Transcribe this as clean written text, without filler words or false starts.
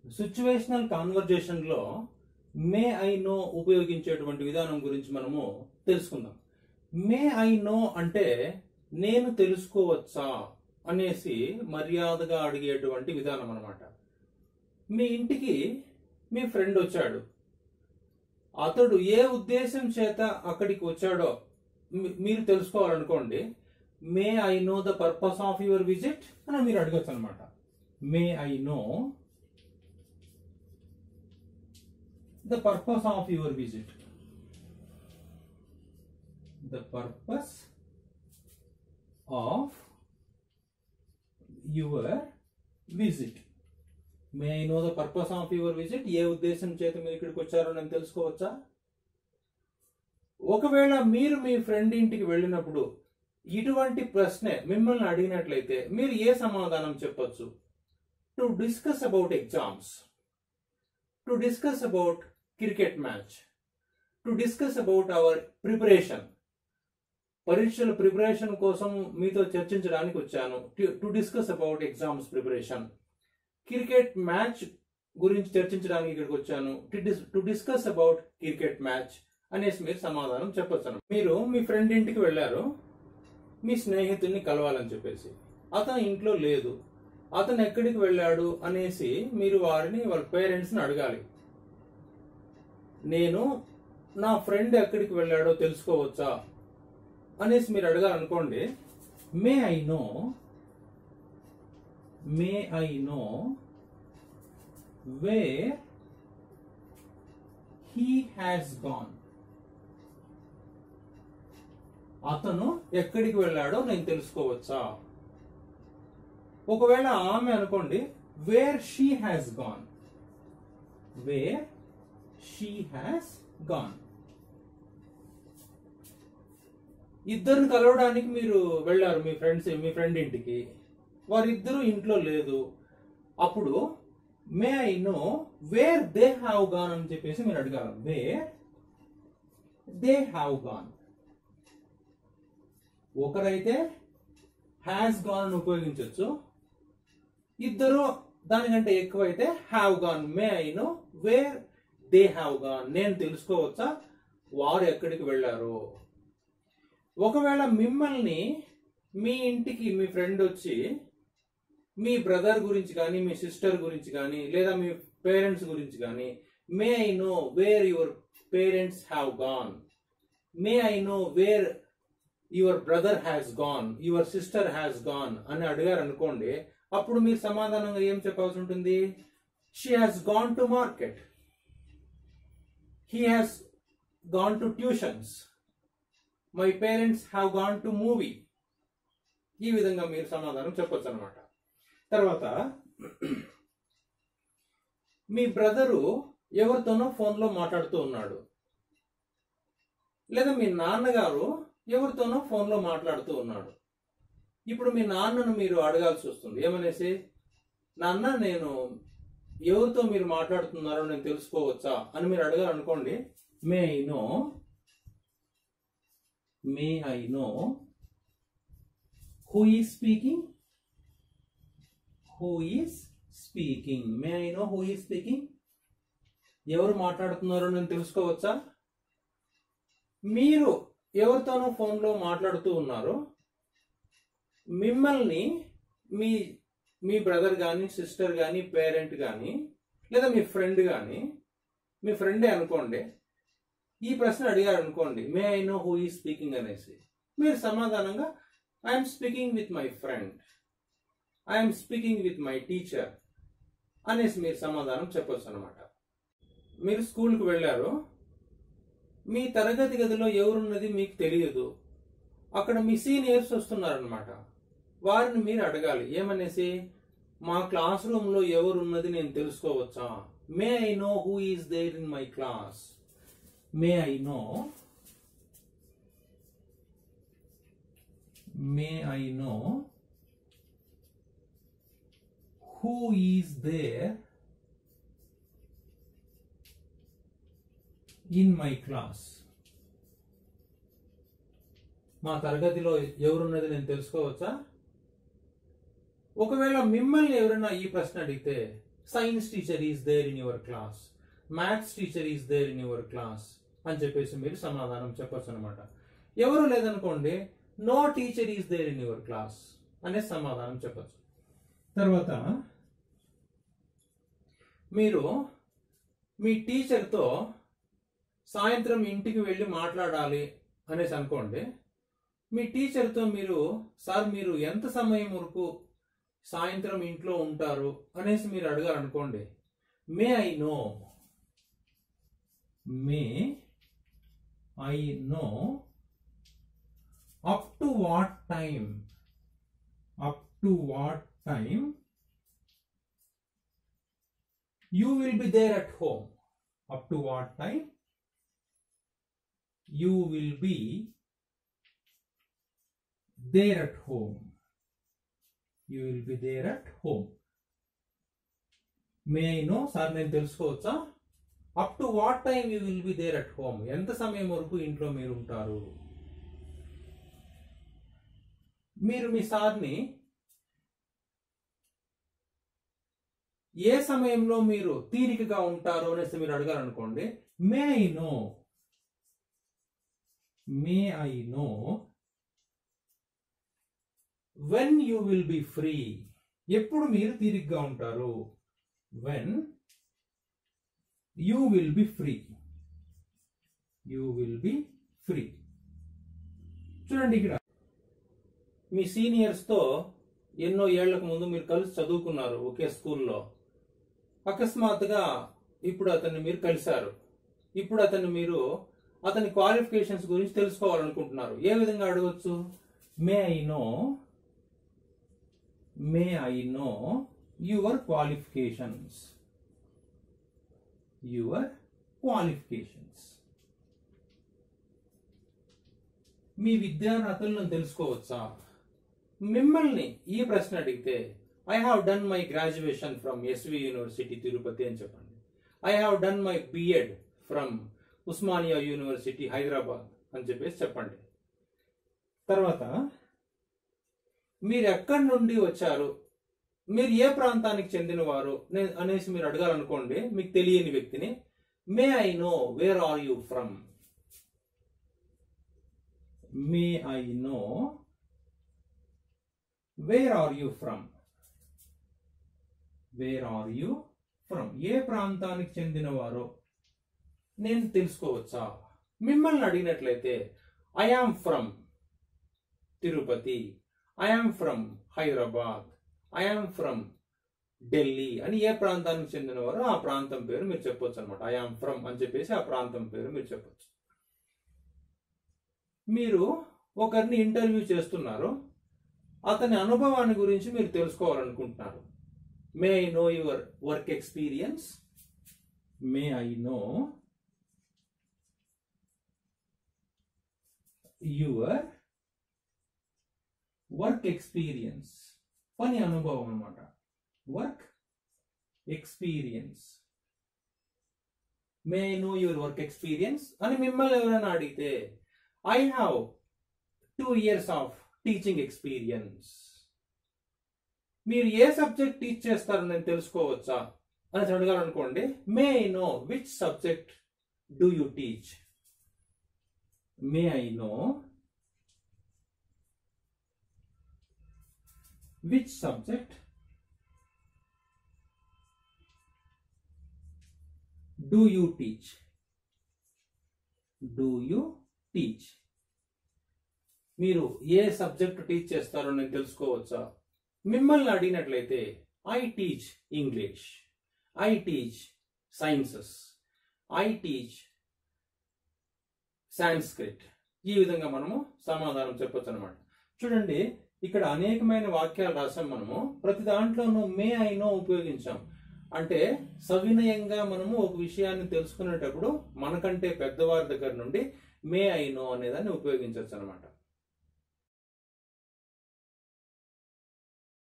Situational conversation లో మే I no ఉపయోగించేటువంటి విధానం గురించి మనము తెలుసుకుందాం. మే ఐ నో అంటే నేను తెలుసుకోవచ్చా అనేసి మర్యాదగా అడిగేటువంటి విధానం అన్నమాట. మీ ఇంటికి మీ ఫ్రెండ్ వచ్చాడు, అతడు ఏ ఉద్దేశం చేత అక్కడికి వచ్చాడో మీరు తెలుసుకోవాలనుకోండి, may I know the purpose of your visit అని మీరు అడగచ్చు అనమాట. May I know the purpose of your visit. The purpose of your visit. May I know the purpose of your visit? ఏ ఉద్దేశం చేత మీరు ఇక్కడికి వచ్చారో నేను తెలుసుకోవచ్చా? ఒకవేళ మీరు మీ ఫ్రెండ్ ఇంటికి వెళ్ళినప్పుడు ఇటువంటి ప్రశ్నే మిమ్మల్ని అడిగినట్లయితే మీరు ఏ సమాధానం చెప్పొచ్చు? To discuss about exams, to discuss about cricket match, to discuss about our preparation, పరీక్షల ప్రిపరేషన్ కోసం మీతో చర్చించడానికి వచ్చాను. To discuss about exams preparation, cricket match గురించి చర్చించడానికి ఇక్కడికి వచ్చాను. To discuss about cricket match అనేసి మీరు సమాధానం చెప్పొచ్చు. మీరు మీ ఫ్రెండ్ ఇంటికి వెళ్ళారు మీ స్నేహితుల్ని కలవాలని చెప్పేసి, అతను ఇంట్లో లేదు, అతను ఎక్కడికి వెళ్ళాడు అనేసి మీరు వాళ్ళ పేరెంట్స్ని అడగాలి. నేను నా ఫ్రెండ్ ఎక్కడికి వెళ్ళాడో తెలుసుకోవచ్చా అనేసి మీరు అడగాలనుకోండి, may I know where he has gone. అతను ఎక్కడికి వెళ్ళాడో నేను తెలుసుకోవచ్చా? ఒకవేళ ఆమె అనుకోండి, where she has gone, where she has gone. ఇద్దరిని కలవడానికి మీరు వెళ్ళారు మీ ఫ్రెండ్ ఇంటికి, వారిద్దరూ ఇంట్లో లేదు. అప్పుడు may I know where they have gone అని చెప్పేసి మీరు అడగాలి. Where they have gone. ఒకరైతే హ్యాస్ గాన్ అని ఉపయోగించవచ్చు, ఇద్దరు దానికంటే ఎక్కువైతే have gone. May I know where they have gone. నేను తెలుసుకోవచ్చా వారు ఎక్కడికి వెళ్ళారో? ఒకవేళ మిమ్మల్ని మీ ఇంటికి మీ ఫ్రెండ్ వచ్చి మీ బ్రదర్ గురించి కానీ మీ సిస్టర్ గురించి కానీ లేదా మీ పేరెంట్స్ గురించి కానీ, మే I know where your parents have gone, may I know where your brother has gone, your sister has gone అని అడిగారు అనుకోండి, అప్పుడు మీరు సమాధానంగా ఏం చెప్పాల్సి ఉంటుంది? She has gone to market, he has gone to tuitions, my parents have gone to movie. ఈ విధంగా మీరు సమాధానం చెప్పొచ్చు అనమాట. తర్వాత మీ బ్రదరు ఎవరితోనో ఫోన్లో మాట్లాడుతూ ఉన్నాడు, లేదా మీ నాన్నగారు ఎవరితోనో ఫోన్లో మాట్లాడుతూ ఉన్నాడు. ఇప్పుడు మీ నాన్నను మీరు అడగాల్సి వస్తుంది, ఏమనేసి, నాన్న నేను ఎవరితో మీరు మాట్లాడుతున్నారో నేను తెలుసుకోవచ్చా అని మీరు అడగాలనుకోండి, may I know who is speaking, who is speaking. May I know who is speaking. ఎవరు మాట్లాడుతున్నారో నేను తెలుసుకోవచ్చా? మీరు ఎవరితోనో ఫోన్లో మాట్లాడుతూ ఉన్నారు, మిమ్మల్ని మీ బ్రదర్ కానీ సిస్టర్ కానీ పేరెంట్ కానీ లేదా మీ ఫ్రెండ్ కానీ, మీ ఫ్రెండే అనుకోండి, ఈ ప్రశ్న అడిగారు అనుకోండి, మే ఐ నో హూ ఈ స్పీకింగ్ అనేసి, మీరు సమాధానంగా I'm speaking with my friend, I'm speaking with my teacher అనేసి మీరు సమాధానం చెప్పొచ్చు అనమాట. మీరు స్కూల్కి వెళ్ళారు, మీ తరగతి గదిలో ఎవరున్నది మీకు తెలియదు, అక్కడ మీ సీనియర్స్ వస్తున్నారనమాట, వారిని మీరు అడగాలి, ఏమనేసి, మా క్లాస్ రూమ్ లో ఎవరున్నది నేను తెలుసుకోవచ్చా? May I know who is there in my class, may I know who is there in my class. మా తరగతిలో ఎవరున్నది నేను తెలుసుకోవచ్చా? ఒకవేళ మిమ్మల్ని ఎవరైనా ఈ ప్రశ్న అడిగితే science teacher is there in your class, maths teacher is there in your class అని చెప్పేసి మీరు సమాధానం చెప్పొచ్చు అనమాట. ఎవరు లేదనుకోండి, no teacher is there in your class అనే సమాధానం చెప్పచ్చు. తర్వాత మీరు మీ టీచర్తో సాయంత్రం ఇంటికి వెళ్ళి మాట్లాడాలి అనేసి అనుకోండి. మీ టీచర్తో మీరు, సార్ మీరు ఎంత సమయం వరకు సాయంత్రం ఇంట్లో ఉంటారు అనేసి మీరు అడగాలనుకోండి. May I know up to what time you will be there at home. Up to what time you will be there at home. You will be there at home. May I know, sir, నేను తెలుసుకోవచ్చా? Up to what time you will be there at home. ఎంత సమయం వరకు ఇంట్లో మీరు ఉంటారు? మీరు మీ సార్ని ఏ సమయంలో మీరు తీరికగా ఉంటారు అనేసి మీరు అడగాలనుకోండి. May I know when you will be free. ఎప్పుడు మీరు తీరికగా ఉంటారు? When you will be free. చూడండి, ఇక్కడ మీ సీనియర్స్తో ఎన్నో ఏళ్లకు ముందు మీరు కలిసి చదువుకున్నారు ఒకే స్కూల్లో. అకస్మాత్తుగా ఇప్పుడు అతన్ని మీరు కలిశారు. ఇప్పుడు అతని క్వాలిఫికేషన్స్ గురించి తెలుసుకోవాలనుకుంటున్నారు. ఏ విధంగా అడగచ్చు? May I know your qualifications. మీ విద్యార్హతలను తెలుసుకోవచ్చా? మిమ్మల్ని ఈ ప్రశ్న అడిగితే, I have done my graduation from SV university Tirupati అని చెప్పండి. I have done my BEd from Osmania university Hyderabad అని చెప్పేసి చెప్పండి. తర్వాత మీరు ఎక్కడి నుండి వచ్చారు, మీరు ఏ ప్రాంతానికి చెందినవారు అనేసి మీరు అడగాలనుకోండి మీకు తెలియని వ్యక్తిని. May I know where are you from. May I know where are you from. ఏ ప్రాంతానికి చెందినవారో నేను తెలుసుకోవచ్చా? మిమ్మల్ని అడిగినట్లయితే I am from Tirupati, I am from Hyderabad, I am from Delhi అని ఏ ప్రాంతానికి చెందినవారో ఆ ప్రాంతం పేరు మీరు చెప్పొచ్చు అనమాట. ఐ ఆమ్ ఫ్రమ్ అని చెప్పేసి ఆ ప్రాంతం పేరు మీరు చెప్పొచ్చు. మీరు ఒకరిని ఇంటర్వ్యూ చేస్తున్నారు, అతని అనుభవాన్ని గురించి మీరు తెలుసుకోవాలనుకుంటున్నారు. May I know your work experience. May I know your work experience. పని అనుభవం అన్నమాట. Work experience. May I know your work experience అని మిమ్మల్ని ఎవరైనా అడిగితే, I have 2 years of teaching experience. మీరు ఏ సబ్జెక్ట్ టీచ్ చేస్తారో నేను తెలుసుకోవచ్చా అని అడగాలనుకోండి. May I know which subject do you teach. May I know which subject do you teach. మీరు ఏ సబ్జెక్ట్ టీచ్ చేస్తారో నేను తెలుసుకోవచ్చా? మిమ్మల్ని అడిగినట్లయితే I teach English, I teach sciences, I teach Sanskrit. ఈ విధంగా మనము సమాధానం చెప్పొచ్చు అనమాట. చూడండి, ఇక్కడ అనేకమైన వాక్యాలు రాసాం మనము. ప్రతి దాంట్లోనూ మే ఐ నో ఉపయోగించాం. అంటే సవినయంగా మనము ఒక విషయాన్ని తెలుసుకునేటప్పుడు మనకంటే పెద్దవారి దగ్గర నుండి మే ఐ నో అనేదాన్ని ఉపయోగించవచ్చు అనమాట.